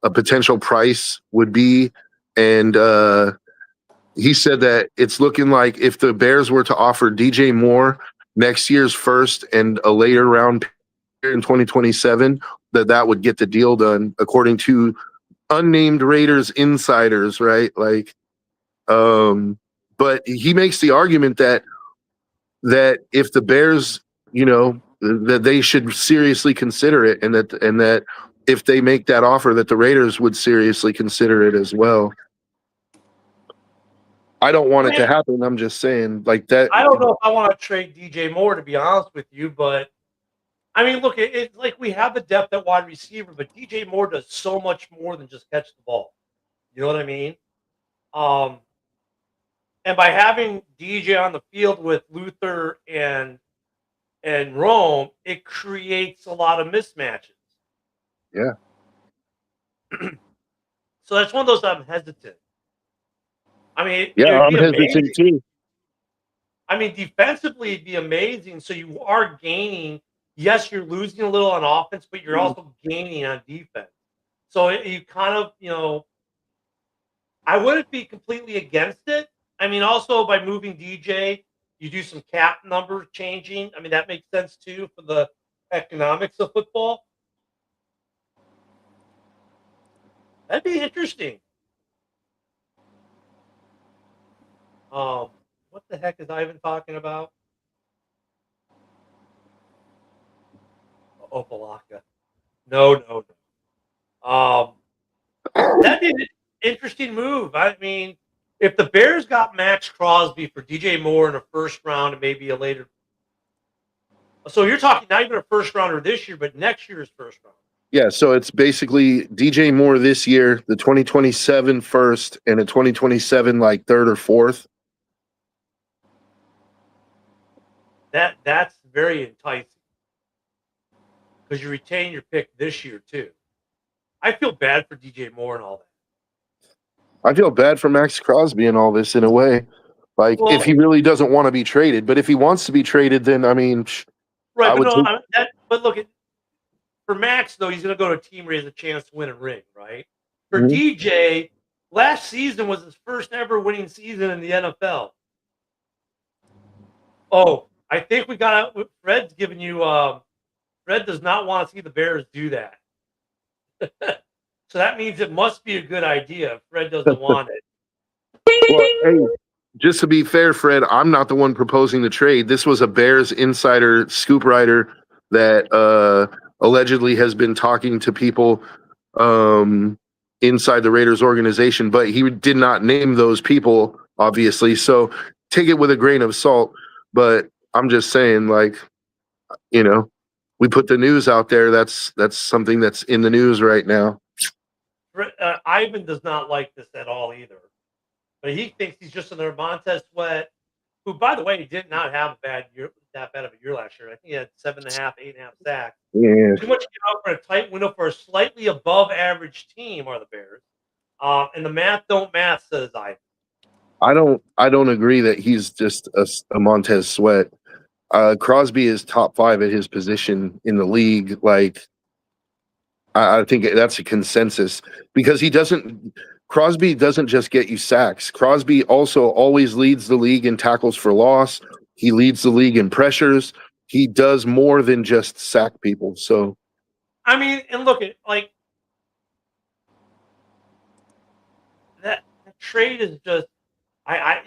a potential price would be, and he said that it's looking like if the Bears were to offer DJ Moore next year's first and a later round pick in 2027, that would get the deal done, according to unnamed Raiders insiders, right? Like, but he makes the argument that if the Bears, that they should seriously consider it, and that if they make that offer, that the Raiders would seriously consider it as well. I don't want it to happen. I'm just saying, like that. I don't know if I want to trade DJ Moore, to be honest with you, but I mean, look, it's like we have the depth at wide receiver, but DJ Moore does so much more than just catch the ball. You know what I mean? And by having DJ on the field with Luther and Rome, it creates a lot of mismatches. Yeah. So that's one of those I'm hesitant. I mean, Yeah, I'm hesitant amazing. too. I mean, defensively, it'd be amazing. So you are gaining. Yes, you're losing a little on offense, but you're also gaining on defense. So you kind of, I wouldn't be completely against it. I mean, also by moving DJ, you do some cap number changing. I mean, that makes sense too for the economics of football. That'd be interesting. What the heck is Ivan talking about? Opalaka. No. That'd be an interesting move. I mean, if the Bears got Max Crosby for DJ Moore in a first round and maybe a later, so you're talking not even a first rounder this year, but next year's first round. Yeah, so it's basically DJ Moore this year, the 2027 first, and a 2027 like third or fourth. That's very enticing because you retain your pick this year too. I feel bad for DJ Moore and all that. I feel bad for Max Crosby and all this in a way. Like, Well, if he really doesn't want to be traded, but if he wants to be traded, then I mean, right? I But would no, but look, for Max though, he's going to go to a team where he has a chance to win a ring, right? For Mhm. DJ, last season was his first ever winning season in the NFL. Oh, I think we got out. Fred's giving you. Fred does not want to see the Bears do that. So that means it must be a good idea. Fred doesn't want it. Well, hey, just to be fair, Fred, I'm not the one proposing the trade. This was a Bears insider scoop writer that allegedly has been talking to people inside the Raiders organization, but he did not name those people, obviously. So take it with a grain of salt. But I'm just saying, like, you know, we put the news out there. That's something that's in the news right now. Ivan does not like this at all either. But he thinks he's just another Montez Sweat, who, by the way, did not have a bad year, that bad of a year last year. I think he had 7.5, 8.5 sacks. Yeah. Too much to get out for a tight window for a slightly above average team are the Bears. And the math don't math, says Ivan. I don't agree that he's just a Montez Sweat. Crosby is top 5 at his position in the league. Like, I think that's a consensus because Crosby doesn't just get you sacks. Crosby also always leads the league in tackles for loss. He leads the league in pressures. He does more than just sack people. So, I mean, and look at like that trade is just, I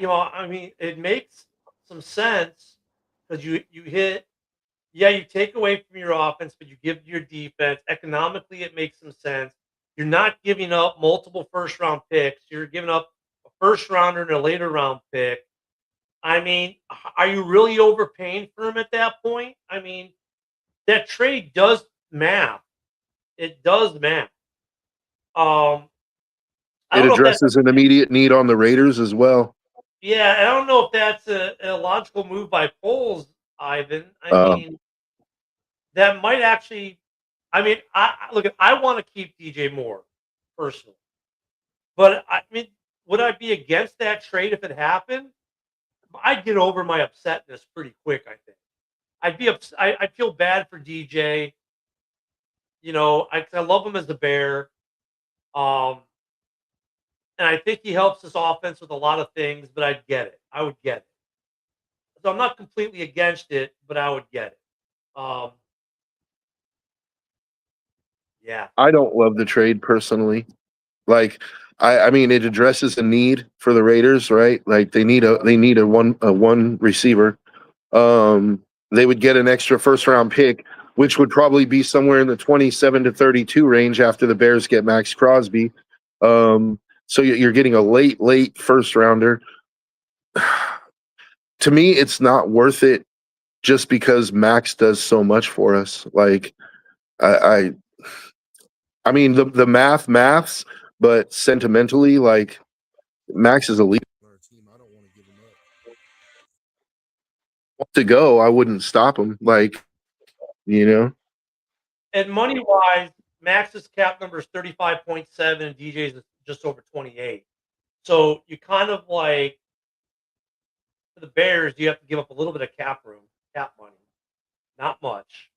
mean, it makes some sense because you hit. Yeah, you take away from your offense, but you give your defense. Economically, it makes some sense. You're not giving up multiple first-round picks. You're giving up a first-rounder and a later-round pick. I mean, are you really overpaying for him at that point? I mean, that trade does math. It does math. I it don't know if addresses an immediate need on the Raiders as well. I don't know if that's a logical move by Foles, Ivan. I mean, that might actually. I mean, I want to keep DJ Moore personally, but I mean, would I be against that trade if it happened? I'd get over my upsetness pretty quick. I think I'd be I'd feel bad for DJ. You know, I love him as a Bear, and I think he helps this offense with a lot of things. But I'd get it. I would get it. So I'm not completely against it, but I would get it. Yeah. I don't love the trade personally. Like, I mean, it addresses a need for the Raiders, right? Like they need a one receiver. They would get an extra first-round pick, which would probably be somewhere in the 27 to 32 range after the Bears get Max Crosby. So you're getting a late first rounder. To me, it's not worth it just because Max does so much for us. Like, I mean, the maths, but sentimentally, like, Max is a leader on our team. I don't want to give him up. Want to go, I wouldn't stop him. Like, you know. And money wise, Max's cap number is 35.7 and DJ's is just over 28. So you kind of like for the Bears, you have to give up a little bit of cap money. Not much.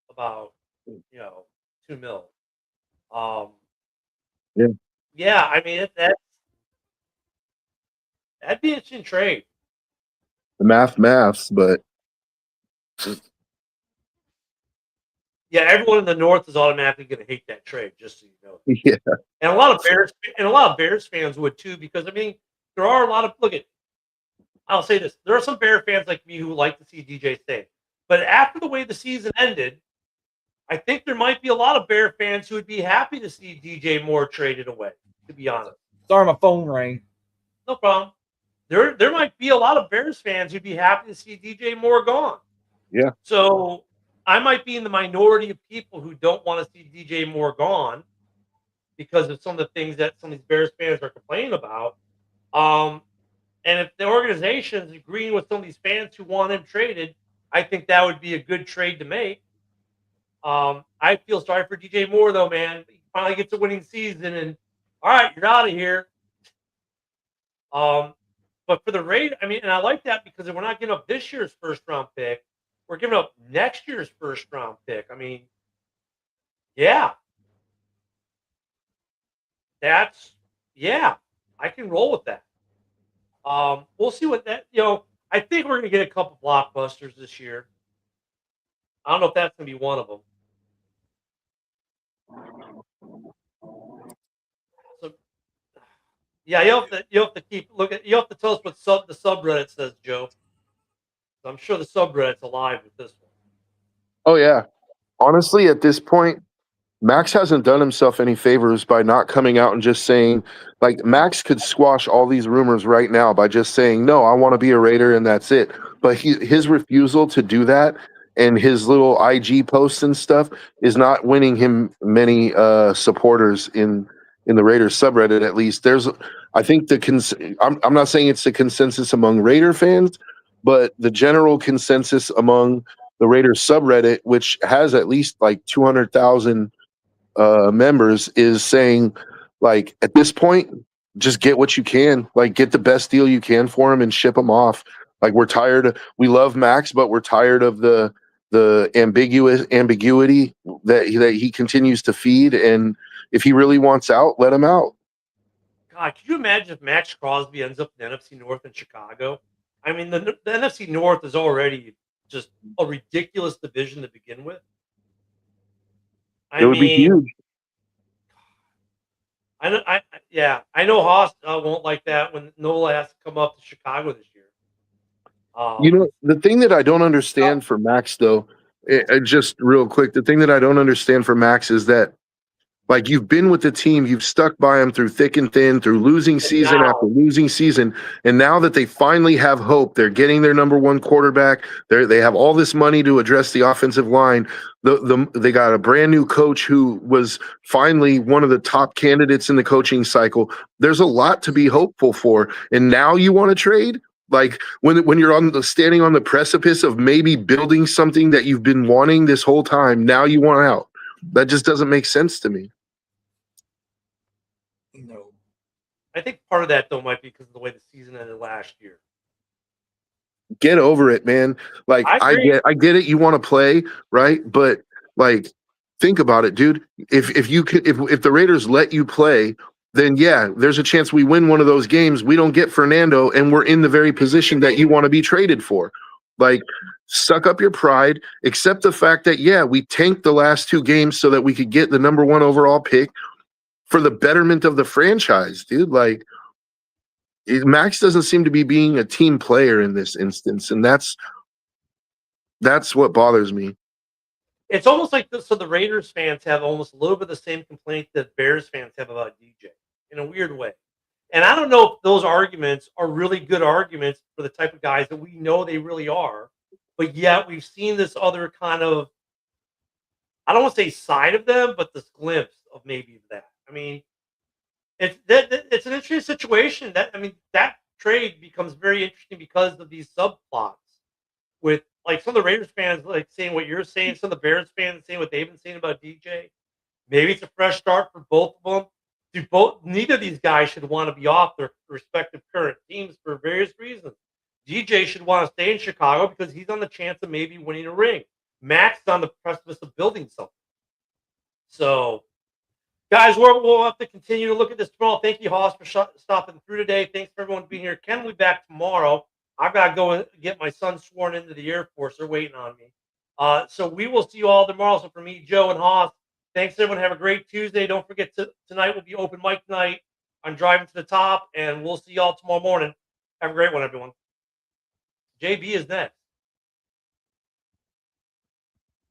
About 2 mil. Yeah, I mean that'd be an interesting trade. The maths, but Yeah, everyone in the North is automatically going to hate that trade, just so you know. yeah. And a lot of Bears fans would too, because I mean, there are a lot of I'll say this: there are some Bear fans like me who like to see DJ stay, but after the way the season ended, I think there might be a lot of Bear fans who would be happy to see DJ Moore traded away. To be honest, Sorry, my phone rang. No problem. There might be a lot of Bears fans who'd be happy to see DJ Moore gone. Yeah. So I might be in the minority of people who don't want to see DJ Moore gone because of some of the things that some of these Bears fans are complaining about. And if the organization is agreeing with some of these fans who want him traded, I think that would be a good trade to make. I feel sorry for DJ Moore, though, man. He finally gets a winning season, and all right, you're out of here. But for the Raiders, I mean, and I like that because we're not giving up this year's first round pick. We're giving up next year's first round pick. I mean, yeah. I can roll with that. We'll see what that, I think we're going to get a couple blockbusters this year. I don't know if that's going to be one of them. So, yeah, you have to you have to tell us what the subreddit says, Joe. I'm sure the subreddit's alive with this one. Oh yeah. Honestly, at this point, Max hasn't done himself any favors by not coming out and just saying, like, Max could squash all these rumors right now by just saying, no, I want to be a Raider and that's it. But his refusal to do that and his little IG posts and stuff is not winning him many supporters in the Raiders subreddit. At least I think I'm not saying it's the consensus among Raider fans, but the general consensus among the Raiders subreddit, which has at least like 200,000 members, is saying, like, at this point, just get what you can, like, get the best deal you can for him and ship him off. Like, we're tired. We love Max, but we're tired of the ambiguity that he continues to feed. And if he really wants out, let him out. God, could you imagine if Max Crosby ends up in the NFC North in Chicago? I mean, the NFC North is already just a ridiculous division to begin with. It would be huge. I know Haas won't like that when Nola has to come up to Chicago this year. The thing that I don't understand for Max, though, just real quick, the thing that I don't understand for Max is that, like, you've been with the team, you've stuck by him through thick and thin, through losing season after losing season, and now that they finally have hope, they're getting their number one quarterback, they have all this money to address the offensive line. They got a brand new coach who was finally one of the top candidates in the coaching cycle. There's a lot to be hopeful for, and now you want to trade? Like, when you're standing on the precipice of maybe building something that you've been wanting this whole time, now you want out. That just doesn't make sense to me. No. I think part of that, though, might be because of the way the season ended last year. Get over it, man. Like, I get it. You want to play, right? But, like, think about it, dude. If the Raiders let you play, then yeah, there's a chance we win one of those games. We don't get Fernando, and we're in the very position that you want to be traded for. Like, suck up your pride, accept the fact that, yeah, we tanked the last two games so that we could get the number one overall pick for the betterment of the franchise, dude. Like, Max doesn't seem to be being a team player in this instance, and that's what bothers me. It's almost like so the Raiders fans have almost a little bit of the same complaint that Bears fans have about DJ in a weird way. And I don't know if those arguments are really good arguments for the type of guys that we know they really are, but yet we've seen this other kind of, I don't want to say side of them, but this glimpse of maybe that. I mean, it's an interesting situation. That trade becomes very interesting because of these subplots with, like, some of the Raiders fans like saying what you're saying, some of the Bears fans saying what they've been saying about DJ. Maybe it's a fresh start for both of them. Neither of these guys should want to be off their respective current teams for various reasons. DJ should want to stay in Chicago because he's on the chance of maybe winning a ring. Max is on the precipice of building something. So, guys, we'll have to continue to look at this tomorrow. Thank you, Hoss, for stopping through today. Thanks for everyone being here. Ken will be back tomorrow. I've got to go and get my son sworn into the Air Force. They're waiting on me. So we will see you all tomorrow. So for me, Joe, and Hoss, thanks, everyone. Have a great Tuesday. Don't forget, tonight will be open mic night. I'm driving to the top, and we'll see y'all tomorrow morning. Have a great one, everyone. JB is next.